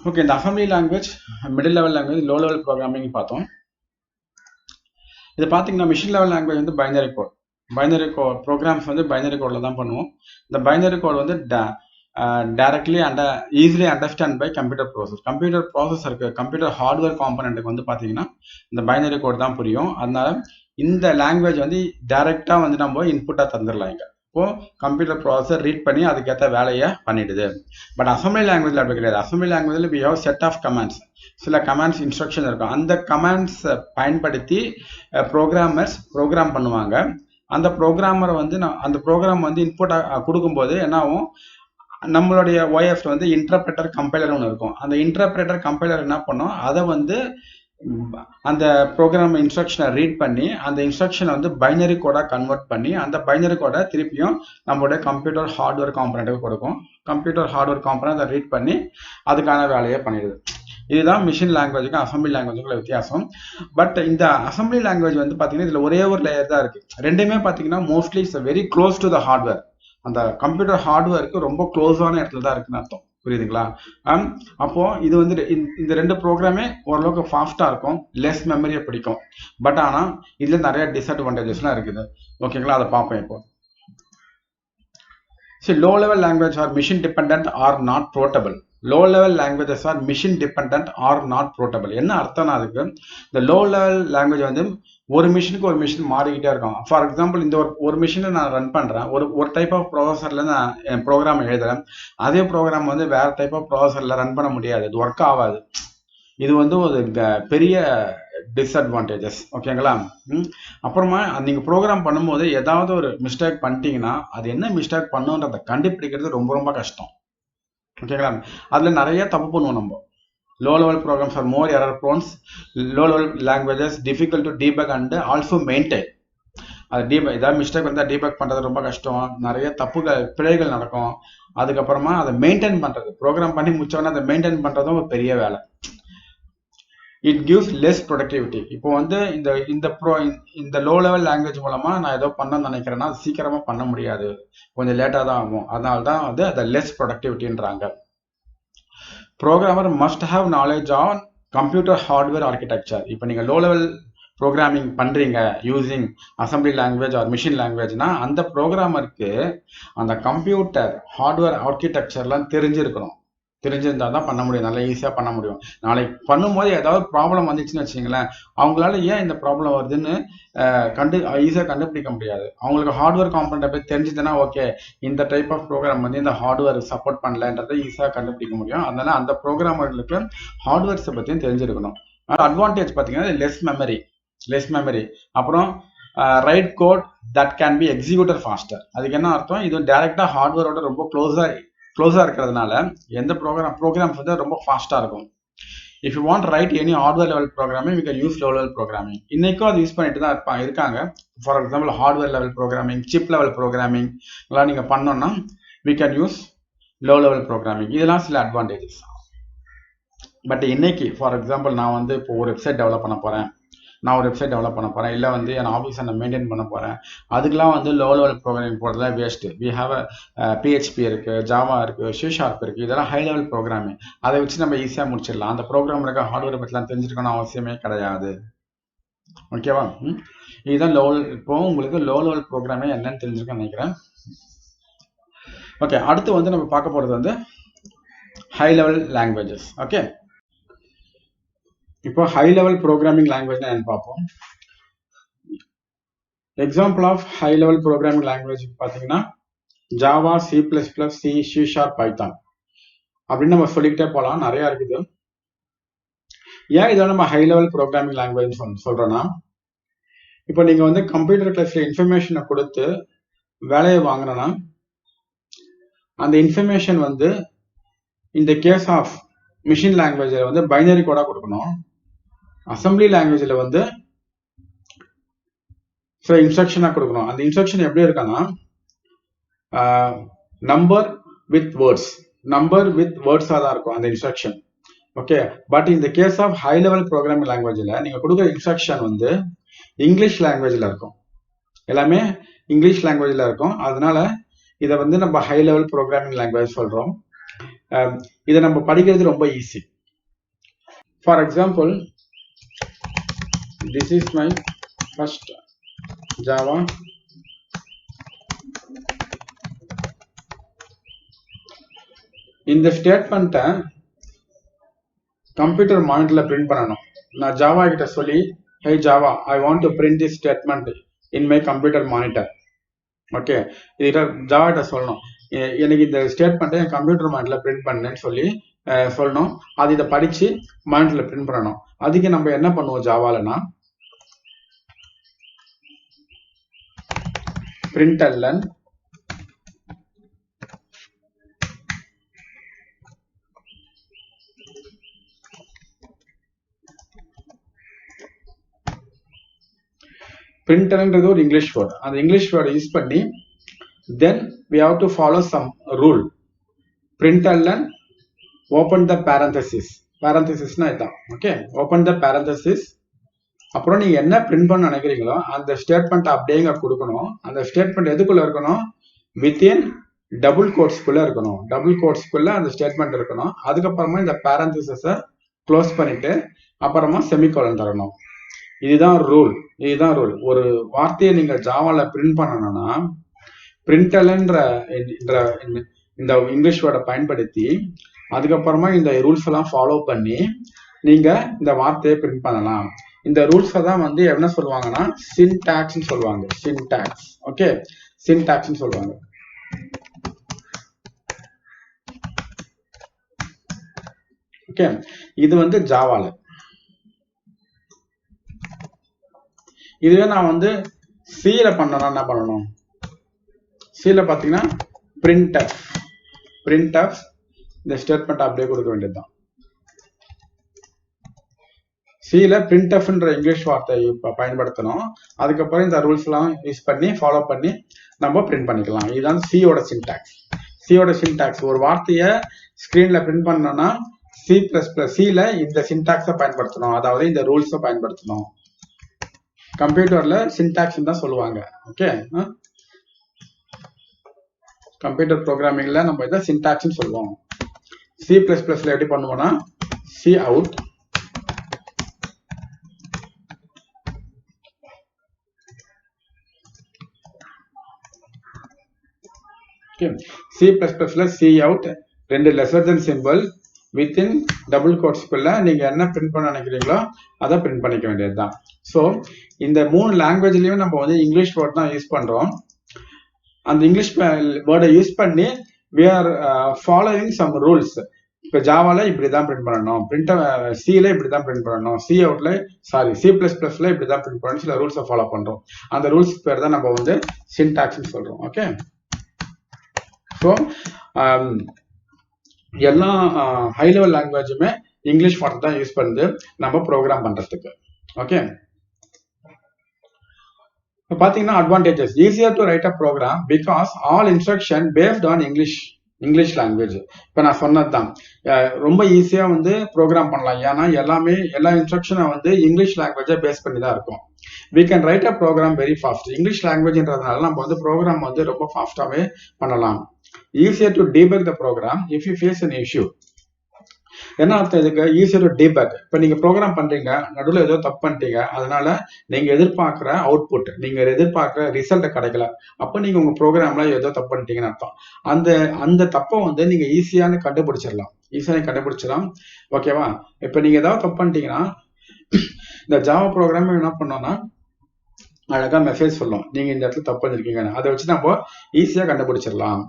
Okay, இந்த assembly language, middle level language, low level programming பார்த்தோம். இது பார்த்தீங்கன்னா மிஷின் லெவல் லாங்குவேஜ் வந்து binary code. Binary code programs வந்து பைனரி கோடில் தான் பண்ணுவோம். இந்த பைனரி கோட் வந்து directly easily understand by computer process. Computer ப்ராசஸருக்கு, கம்ப்யூட்டர் ஹார்ட்வேர் காம்பனண்ட்டுக்கு வந்து பார்த்தீங்கன்னா இந்த பைனரி கோட் தான் புரியும். அதனால இந்த லாங்குவேஜ் வந்து டைரெக்டாக வந்து நம்ம இன்புட்டாக தந்துடலாம். இங்கே இப்போ கம்ப்யூட்டர் ப்ராசஸர் ரீட் பண்ணி அதுக்கேற்ற வேலையை பண்ணிடுது. பட் அசம்பிளி லாங்குவேஜ் அப்படி கிடையாது. அசம்பிளி லாங்குவேஜில் we have set of commands, சில கமாண்ட்ஸ் இன்ஸ்ட்ரக்ஷன் இருக்கும். அந்த கமாண்ட்ஸ் பயன்படுத்தி ப்ரோக்ராமர்ஸ் ப்ரோக்ராம் பண்ணுவாங்க. அந்த ப்ரோக்ராமரை வந்து அந்த ப்ரோக்ராம் வந்து இன்புட்டாக கொடுக்கும்போது என்ன ஆகும், நம்மளுடைய OS வந்து இன்டர்பிரட்டர் கம்பைலர் ஒன்று இருக்கும். அந்த இன்டர்பிரட்டர் கம்பைலர் என்ன பண்ணும், அதை வந்து அந்த ப்ரோக்ராம் இன்ஸ்ட்ரக்ஷனை ரீட் பண்ணி அந்த இன்ஸ்ட்ரக்ஷனை வந்து பைனரி கோடாக கன்வெர்ட் பண்ணி அந்த பைனரி கோடை திருப்பியும் நம்மளுடைய கம்ப்யூட்டர் ஹார்ட்வேர் காம்பனண்ட்டுக்கு கொடுக்கும். கம்ப்யூட்டர் ஹார்ட்வேர் காம்பனண்ட் அதை ரீட் பண்ணி அதுக்கான வேலையை பண்ணிடுது. இதுதான் மிஷின் லாங்குவேஜுக்கும் அசம்பிளி லாங்குவேஜுக்குள்ள வித்தியாசம். பட் இந்த அசம்பிளி லாங்குவேஜ் வந்து பார்த்தீங்கன்னா இதில் ஒரே ஒரு லேயர் தான் இருக்குது. ரெண்டுமே பார்த்தீங்கன்னா mostly it's very close to the hardware. அந்த கம்ப்யூட்டர் ஹார்ட்வேருக்கு ரொம்ப க்ளோஸான இடத்துல தான் இருக்குன்னு அர்த்தம். புரியுதுங்களா? அப்போ இது வந்து இந்த ரெண்டு ப்ரோக்ராமே ஓரளவுக்கு ஃபாஸ்ட்டாக இருக்கும், லெஸ் மெமரியை பிடிக்கும். பட் ஆனால் இதில் நிறைய டிஸ்அட்வான்டேஜஸ்லாம் இருக்குது. ஓகேங்களா? அதை பார்ப்போம் இப்போ. சரி, low level language are mission dependent or not portable. Low level languages are mission dependent or not portable. என்ன அர்த்தம்னா அதுக்கு, இந்த low level language வந்து ஒரு மிஷினுக்கு ஒரு மிஷின் மாறிக்கிட்டே இருக்கும். ஃபார் எக்ஸாம்பிள், இந்த ஒரு மிஷினை நான் ரன் பண்ணுறேன், ஒரு டைப் ஆஃப் ப்ராசஸரில் நான் என் ப்ரோக்ராம் எழுதுறேன். அதே ப்ரோக்ராம் வந்து வேறு டைப் ஆஃப் ப்ராசஸரில் ரன் பண்ண முடியாது, இது ஒர்க் ஆகாது. இது வந்து ஒரு பெரிய டிஸ்அட்வான்டேஜஸ். ஓகேங்களா? அப்புறமா நீங்கள் ப்ரோக்ராம் பண்ணும்போது ஏதாவது ஒரு மிஸ்டேக் பண்ணிட்டீங்கன்னா அது என்ன மிஸ்டேக் பண்ணுன்றதை கண்டுபிடிக்கிறது ரொம்ப ரொம்ப கஷ்டம். ஓகேங்களா? அதில் நிறைய தப்பு பண்ணுவோம் நம்ம. Low level programs are more error prones. Low level languages difficult to debug and also maintain. அது ஏதாவது மிஸ்டேக் வந்தால் டீபக் பண்ணுறது ரொம்ப கஷ்டம், நிறைய பிழைகள் நடக்கும். அதுக்கப்புறமா அதை மெயின்டைன் பண்ணுறது, ப்ரோக்ராம் பண்ணி முடிச்சோன்னா அதை மெயின்டைன் பண்ணுறதும் ஒரு பெரிய வேலை. It gives less productivity. இப்போ வந்து இந்த லோ லெவல் லாங்குவேஜ் மூலமா நான் ஏதோ பண்ணணும்னு நினைக்கிறேன்னா அது சீக்கிரமா பண்ண முடியாது, கொஞ்சம் லேட்டாக தான் ஆகும். அதனால தான் வந்து அதை லெஸ் ப்ரொடக்டிவிட்டின்றாங்க. Programmer must have knowledge on computer hardware architecture. இப்போ நீங்கள் லோ லெவல் ப்ரோக்ராமிங் பண்ணுறீங்க using assembly language or machine லாங்குவேஜ்னா அந்த ப்ரோக்ராமருக்கு அந்த கம்ப்யூட்டர் ஹார்ட்வேர் ஆர்கிடெக்சர்லாம் தெரிஞ்சிருந்தா தான் பண்ண முடியும், நல்லா ஈஸியாக பண்ண முடியும். நாளைக்கு பண்ணும்போது ஏதாவது ப்ராப்ளம் வந்துச்சுன்னு வச்சுங்களேன், அவங்களால ஏன் இந்த ப்ராப்ளம் வருதுன்னு ஈஸியாக கண்டுபிடிக்க முடியாது. அவங்களுக்கு ஹார்ட்வேர் காம்பனண்ட்டை பற்றி தெரிஞ்சுதுன்னா ஓகே, இந்த டைப் ஆஃப் ப்ரோக்ராம் வந்து இந்த ஹார்ட்வேர் சப்போர்ட் பண்ணலன்றதை ஈஸியாக கண்டுபிடிக்க முடியும். அதனால அந்த ப்ரோக்ராமர்களுக்கு ஹார்ட்வேர்ஸை பற்றியும் தெரிஞ்சிருக்கணும். அட்வான்டேஜ் பார்த்தீங்கன்னா லெஸ் மெமரி. அப்புறம் write code that can be executed faster. அதுக்கு என்ன அர்த்தம், இது டைரெக்டாக ஹார்ட்வேரோட ரொம்ப க்ளோஸாக இருக்கிறதுனால எந்த ப்ரோக்ராம்ஸ் வந்து ரொம்ப ஃபாஸ்ட்டாக இருக்கும். If you want write any hardware level programming we can use low level programming. இன்னைக்கும் அது யூஸ் பண்ணிட்டு தான் இருக்காங்க. For example, hardware level programming, chip level programming எல்லாம் நீங்கள் பண்ணோன்னா we can use low level programming. இதெல்லாம் சில அட்வான்டேஜஸ். பட் இன்னைக்கு ஃபார் எக்ஸாம்பிள் நான் வந்து இப்போ ஒரு வெப்சைட் டெவலப் பண்ண போகிறேன், இல்லை வந்து என் ஆஃபீஸை நான் மெயின்டைன் பண்ண போகிறேன், அதுக்கெலாம் வந்து லோ லெவல் ப்ரோக்ராமிங் போடுறதுலாம் வேஸ்ட்டு. வி ஹாவ் PHP இருக்குது, ஜாவா இருக்குது, C# இருக்குது. இதெல்லாம் ஹை லெவல் ப்ரோக்ராமிங். அதை வச்சு நம்ம ஈஸியாக முடிச்சிடலாம். அந்த ப்ரோக்ராம் இருக்க ஹார்ட்வேர் பற்றிலாம் தெரிஞ்சிருக்கணும் அவசியமே கிடையாது. ஓகேவா? இதுதான் இப்போ உங்களுக்கு லோ லெவல் ப்ரோக்ராமே என்னன்னு தெரிஞ்சிருக்கேன்னு நினைக்கிறேன். ஓகே, அடுத்து வந்து நம்ம பார்க்க போகிறது வந்து ஹை லெவல் லாங்குவேஜஸ். ஓகே, இப்போ ஹை லெவல் ப்ரோக்ராமிங் லாங்குவேஜ்னா என்னன்னு பார்ப்போம். Example of high level programming language பார்த்தீங்கன்னா ஜாவா, C++, C#, பைத்தான் அப்படின்னு நம்ம சொல்லிக்கிட்டே போகலாம், நிறைய இருக்குது. ஏன் இதை நம்ம ஹை லெவல் ப்ரோக்ராமிங் லாங்குவேஜ் சொல்றோம்னா, இப்போ நீங்க வந்து கம்ப்யூட்டர் கிளாஸ்ல இன்ஃபர்மேஷனை கொடுத்து வேலையை வாங்கினா அந்த இன்ஃபர்மேஷன் வந்து இந்த கேஸ் ஆஃப் மிஷின் லாங்குவேஜில் வந்து பைனரி கோடா கொடுக்கணும். அசம்பிளி லாங்குவேஜில் வந்து இன்ஸ்ட்ரக்ஷனாக கொடுக்கணும். அந்த இன்ஸ்ட்ரக்ஷன் எப்படி இருக்கான்னா நம்பர் வித் வேர்ட்ஸாக தான் இருக்கும் அந்த இன்ஸ்ட்ரக்ஷன். ஓகே, பட் இந்த case of high level programming லாங்குவேஜில் நீங்கள் கொடுக்குற இன்ஸ்ட்ரக்ஷன் வந்து இங்கிலீஷ் லாங்குவேஜில் இருக்கும், எல்லாமே இங்கிலீஷ் லாங்குவேஜில் இருக்கும். அதனால இதை வந்து நம்ம ஹை லெவல் ப்ரோக்ராமிங் லாங்குவேஜ் சொல்கிறோம். இதை நம்ம படிக்கிறது ரொம்ப easy. For example, this is my first Java இந்த ஸ்டேட்மெண்ட்டை கம்ப்யூட்டர் மானிட்டர்ல பிரிண்ட் பண்ணணும். நான் ஜாவா கிட்ட சொல்லி, hey Java, I want to print this statement in my computer monitor. Okay, இதுகிட்ட ஜாவா கிட்ட சொல்லணும், எனக்கு இந்த ஸ்டேட்மெண்ட்டை என் கம்ப்யூட்டர் மானிட்டர்ல பிரிண்ட் பண்ணேன்னு சொல்லணும். அது இதை படிச்சு மானிட்டர்ல பிரிண்ட் பண்ணணும். அதுக்கு நம்ம என்ன பண்ணுவோம் ஜாவாலனா, println println ஒரு இங்கிலீஷ் வேர்ட். அந்த இங்கிலீஷ் வேர்டை யூஸ் பண்ணி then we have to follow some rule. println open the parenthesis. parenthesisனா இதான். Okay, open the parenthesis. அப்புறம் நீங்க என்ன பிரிண்ட் பண்ண நினைக்கிறீங்களோ அந்த ஸ்டேட்மெண்ட் அப்படியே இங்க கொடுக்கணும். அந்த ஸ்டேட்மெண்ட் எதுக்குள்ள இருக்கணும்? வித்தின் டபுள் கோட்ஸ்குள்ள இருக்கணும். டபுள் கோட்ஸ்குள்ள அந்த ஸ்டேட்மெண்ட் இருக்கணும். அதுக்கப்புறமா இந்த parenthesis க்ளோஸ் பண்ணிட்டு அப்புறமா செமிகோலன் தரணும். இதுதான் ரூல். ஒரு வார்த்தையை நீங்க ஜாவால பிரிண்ட் பண்ணணும்னா பிரிண்டல்ன்ற இந்த இங்கிலீஷ் வேர்டை பயன்படுத்தி அதுக்கப்புறமா இந்த ரூல்ஸ் எல்லாம் ஃபாலோ பண்ணி நீங்க இந்த வார்த்தையை பிரிண்ட் பண்ணலாம். இந்த ரூல்ஸை தான் வந்து என்ன சொல்லுவாங்கன்னா சின்டாக்ஸ்னு சொல்லுவாங்க. சின்டாக்ஸ். ஓகே, சின்டாக்ஸ்னு சொல்லுவாங்க. ஓகே, இது வந்து ஜாவால. இதுவே நான் வந்து சில பண்ணனா என்ன பண்ணணும்? சில பாத்தீங்கன்னா printf இந்த ஸ்டேட்மெண்ட் அப்படியே கொடுக்க வேண்டியதுதான். சில printfன்ற இங்கிலீஷ் வார்த்தை பயன்படுத்தணும். அதுக்கப்புறம் இந்த ரூல்ஸ் எல்லாம் யூஸ் பண்ணி ஃபாலோ பண்ணி நம்ம பிரிண்ட் பண்ணிக்கலாம். இதுதான் சியோட சின்டாக்ஸ். சியோட சின்டாக்ஸ். ஒரு வார்த்தையை ஸ்கிரீன்ல பிரிண்ட் பண்ணோம்னா சில இந்த சின்டாக்ஸை பயன்படுத்தணும். அதாவது இந்த ரூல்ஸை பயன்படுத்தணும். கம்ப்யூட்டர்ல சின்டாக்ஸ் தான் சொல்லுவாங்க. ஓகே, கம்ப்யூட்டர் ப்ரோக்ராமிங்ல நம்ம இதை சின்டாக்ஸ் சொல்லுவோம். C++ எப்படி பண்ணுவோம்னா cout cout ரெண்டு lesser than symbol within double கோட்ஸ்குள்ள நீங்க என்ன பிரிண்ட் பண்ண நினைக்கிறீங்களோ அதை பிரிண்ட் பண்ணிக்க வேண்டியதுதான். ஸோ இந்த 3 லாங்குவேஜ்லயும் நம்ம வந்து இங்கிலீஷ் வேர்ட் தான் யூஸ் பண்றோம். அந்த இங்கிலீஷ் வேர்டை யூஸ் பண்ணி we are following some rules. இப்போ ஜாவால இப்படிதான் பிரிண்ட் பண்ணணும், சில இப்படிதான் பிரிண்ட் பண்ணணும், C++ல இப்படிதான் பிரிண்ட் பண்ணணும். சில ரூல்ஸை ஃபாலோ பண்றோம். அந்த ரூல்ஸ் பேர் தான் நம்ம வந்து சின்டாக்ஸ்னு சொல்றோம். ஓகே, ஸோ எல்லா ஹை லெவல் லாங்குவேஜுமே இங்கிலீஷ் வார்த்தை தான் யூஸ் பண்ணுது நம்ம ப்ரோக்ராம் பண்றதுக்கு. ஓகே, பாத்தீங்கன்னா advantages. Easier to write a program because all instruction based on English language. இப்போ நான் சொன்னதுதான், ரொம்ப ஈஸியா வந்து ப்ரோக்ராம் பண்ணலாம். ஏன்னா எல்லா இன்ஸ்ட்ரக்ஷனை வந்து இங்கிலீஷ் லாங்குவேஜை பேஸ் பண்ணி தான் இருக்கும். we can write a program very fast. English லாங்குவேஜ்ன்றதுனால நம்ம வந்து ப்ரோக்ராம் வந்து ரொம்ப ஃபாஸ்டாவே பண்ணலாம். easier to debug the program if you face an issue. என்ன அர்த்தம் இதுக்கு? easier to debug. இப்போ நீங்க ப்ரோக்ராம் பண்றீங்க, நடுவில் ஏதோ தப்பு பண்ணிட்டீங்க, அதனால நீங்க எதிர்பார்க்கிற அவுட்புட், நீங்க எதிர்பார்க்கிற ரிசல்ட் கிடைக்கல, அப்போ நீங்க உங்க ப்ரோக்ராம்ல ஏதோ தப்பு பண்ணிட்டீங்கன்னு அர்த்தம். அந்த தப்பை வந்து நீங்க ஈஸியான கண்டுபிடிச்சிடலாம். ஓகேவா? இப்போ நீங்க ஏதாவது தப்பு பண்ணிட்டீங்கன்னா இந்த ஜாவா ப்ரோக்ராம் என்ன பண்ணோம்னா அழகா மெசேஜ் சொல்லும், நீங்க இந்த இடத்துல தப்பு பண்ணிருக்கீங்கன்னு. அதை வச்சு நம்ம ஈஸியா கண்டுபிடிச்சிடலாம்.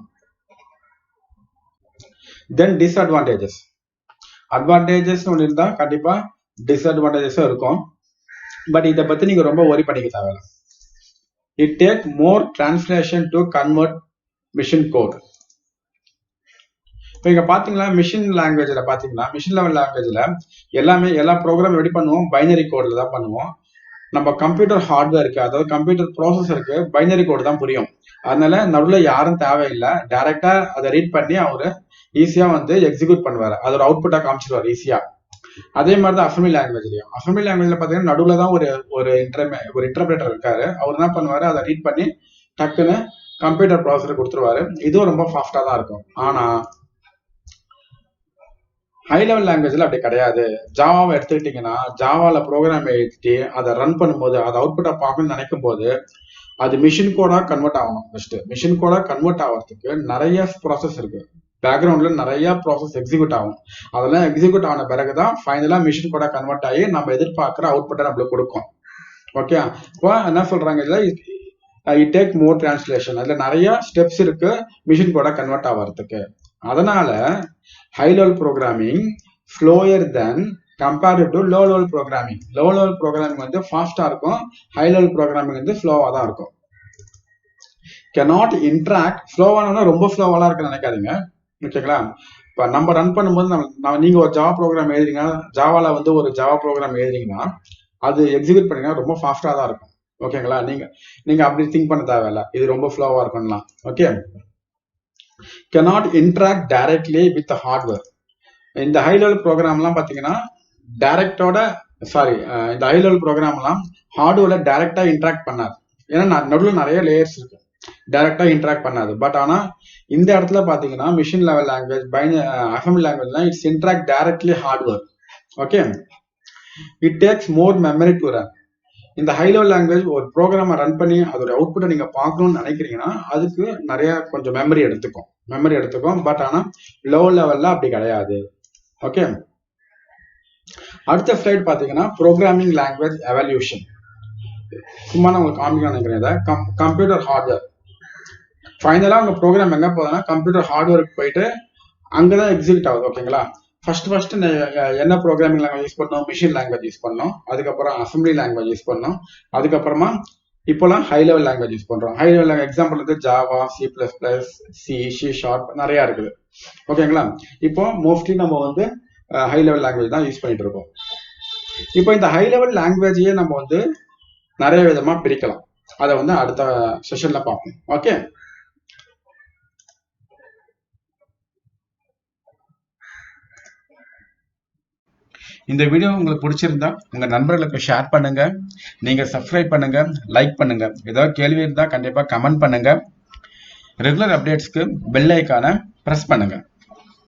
தென் டிஸ்அட்வான்டேஜஸ். அட்வான்டேஜஸ் ஒன்று இருந்தா கண்டிப்பா டிஸ்அட்வான்டேஜஸும் இருக்கும். பட் இதை பத்தி நீங்க ரொம்ப ஒரி பண்ணிக்க தேவையில்ல. It take more translation to convert machine code. இப்போ இங்க பாத்தீங்களா மிஷின் லாங்குவேஜ்ல பாத்தீங்கன்னா மிஷின் லெவல் லாங்குவேஜ்ல எல்லா ப்ரோக்ராம் எப்படி பண்ணுவோம்? பைனரி கோட்ல தான் பண்ணுவோம். நம்ம கம்ப்யூட்டர் ஹார்ட்வேருக்கு, அதாவது கம்ப்யூட்டர் ப்ராசஸருக்கு பைனரி கோட் தான் புரியும். அதனால நடுவில் யாரும் தேவையில்லை, டைரக்டா அதை ரீட் பண்ணி அவரு ஈஸியா வந்து எக்ஸிக்யூட் பண்ணுவாரு, அது ஒரு அவுட்புட்டா காமிச்சிருவாரு ஈஸியா. அதே மாதிரி தான் அசம்பிளி லாங்குவேஜ்ல பாத்தீங்கன்னா நடுவில் தான் ஒரு இன்டர்பிரேட்டர் இருக்காரு. அவர் என்ன பண்ணுவாரு, அதை ரீட் பண்ணி டக்குன்னு கம்ப்யூட்டர் ப்ராசஸர் கொடுத்துருவாரு. இதுவும் ரொம்ப ஃபாஸ்டா தான் இருக்கும். ஆனா ஹை லெவல் லாங்குவேஜ்ல அப்படி கிடையாது. ஜாவாவை எடுத்துக்கிட்டீங்கன்னா ஜாவால ப்ரோக்ராம் எழுதிட்டு அதை ரன் பண்ணும்போது அதை அவுட்புட்டா பார்க்கணும்னு நினைக்கும் போது அது மிஷின் கோடா கன்வெர்ட் ஆகணும். ஃபர்ஸ்ட் மிஷின் கோடா கன்வெர்ட் ஆகிறதுக்கு நிறைய ப்ராசஸ் இருக்கு. பேக்ரவுண்ட்ல நிறைய ப்ராசஸ் எக்ஸிக்யூட் ஆகும். அதெல்லாம் எக்ஸிக்யூட் ஆன பிறகுதான் ஃபைனலா மிஷின் கோடா கன்வெர்ட் ஆகி நம்ம எதிர்பார்க்கிற அவுட்புட்டை நம்மளுக்கு கொடுக்கும். ஓகே, இப்போ என்ன சொல்றாங்க, இதுல இட் டேக் மோர் டிரான்ஸ்லேஷன், அதுல நிறைய ஸ்டெப்ஸ் இருக்கு மிஷின் கோடா கன்வெர்ட் ஆகிறதுக்கு. அதனால high level programming slower then compared to low level programming. Low level programming வந்து ஃபாஸ்டா இருக்கும், ஹை லெவல் ப்ரோக்ராமிங் வந்து ஸ்லோவா தான் இருக்கும். cannot interact, ஸ்லோவானா ரொம்ப ஸ்லோவாலாம் இருக்குன்னு நினைக்காதீங்க. ஓகேங்களா, இப்போ நம்ம ரன் பண்ணும்போது நீங்க ஒரு ஜாவா ப்ரோக்ராம் எழுதிங்க, ஜாவால வந்து ஒரு ஜாவா ப்ரோக்ராம் எழுதிங்கன்னா அது எக்ஸிக்யூட் பண்ணீங்கன்னா ரொம்ப ஃபாஸ்டா தான் இருக்கும். ஓகேங்களா, நீங்க அப்படி திங்க் பண்ண தேவையில்ல இது ரொம்ப ஸ்லோவா இருக்கும்லாம். Okay, cannot interact directly with the hardware. இந்த ஹை லெவல் ப்ரோக்ராம்லாம் பாத்தீங்கன்னா டைரக்டோட இந்த ஹை லெவல் ப்ரோக்ராம்லாம் ஹார்ட்வேர்ல டைரக்டா இன்டராக்ட் பண்ணாது. ஏன்னா நடுவில் நிறைய லேயர்ஸ் இருக்கு, டைரக்டா இன்டராக்ட் பண்ணாது. பட் ஆனா இந்த இடத்துல பாத்தீங்கன்னா மிஷின் லெவல் லாங்குவேஜ் அசம்பிளி லாங்குவேஜ்லாம் it's interact directly hardware. Okay, it takes more memory to run. இந்த ஹை லெவல் லாங்குவேஜ் ஒரு ப்ரோக்ராமை ரன் பண்ணி அதோட அவுட்புட்டை நீங்க பார்க்கணும்னு நினைக்கிறீங்கன்னா அதுக்கு நிறைய கொஞ்சம் மெமரி எடுத்துக்கும். பட் ஆனா லோ லெவல்ல அப்படி கிடையாது. ஓகே, அடுத்த ஸ்லைட் பாத்தீங்கன்னா ப்ரோக்ராமிங் லாங்குவேஜ் எவல்யூஷன். சும்மா நான் உங்களுக்கு காமிக்க நினைக்கிறேன். கம்ப்யூட்டர் ஹார்ட்வேர் ஃபைனலா உங்க ப்ரோக்ராம் எங்க போகுதுன்னா கம்ப்யூட்டர் ஹார்ட்வேருக்கு போயிட்டு அங்கதான் எக்ஸிக்யூட் ஆகுது. ஓகேங்களா, ஃபர்ஸ்ட் என்ன ப்ரோக்ராமிங் லாங்குவேஜ் யூஸ் பண்ணோம், மிஷின் லாங்குவேஜ் யூஸ் பண்ணோம், அதுக்கப்புறம் அசம்பிளி லாங்குவேஜ் யூஸ் பண்ணோம், அதுக்கப்புறமா இப்போலாம் ஹை லெவல் லாங்குவேஜ் யூஸ் பண்றோம். ஹை லெவல் எக்ஸாம்பிள் வந்து ஜாவா, C++, C# நிறைய இருக்குது. ஓகேங்களா, இப்போ மோஸ்ட்லி நம்ம வந்து ஹை லெவல் லாங்குவேஜ் தான் யூஸ் பண்ணிட்டு இருக்கோம். இப்போ இந்த ஹை லெவல் லாங்குவேஜையே நம்ம வந்து நிறைய விதமா பிரிக்கலாம். அதை வந்து அடுத்த செஷன்ல பார்ப்போம். ஓகே, இந்த வீடியோ உங்களுக்கு பிடிச்சிருந்தா உங்க நண்பர்களுக்கு ஷேர் பண்ணுங்க, நீங்க சப்ஸ்கிரைப் பண்ணுங்க, லைக் பண்ணுங்க. ஏதாவது கேள்வி இருந்தா கண்டிப்பா கமெண்ட் பண்ணுங்க. ரெகுலர் அப்டேட்ஸ்க்கு பெல் ஐகானை பிரஸ் பண்ணுங்க.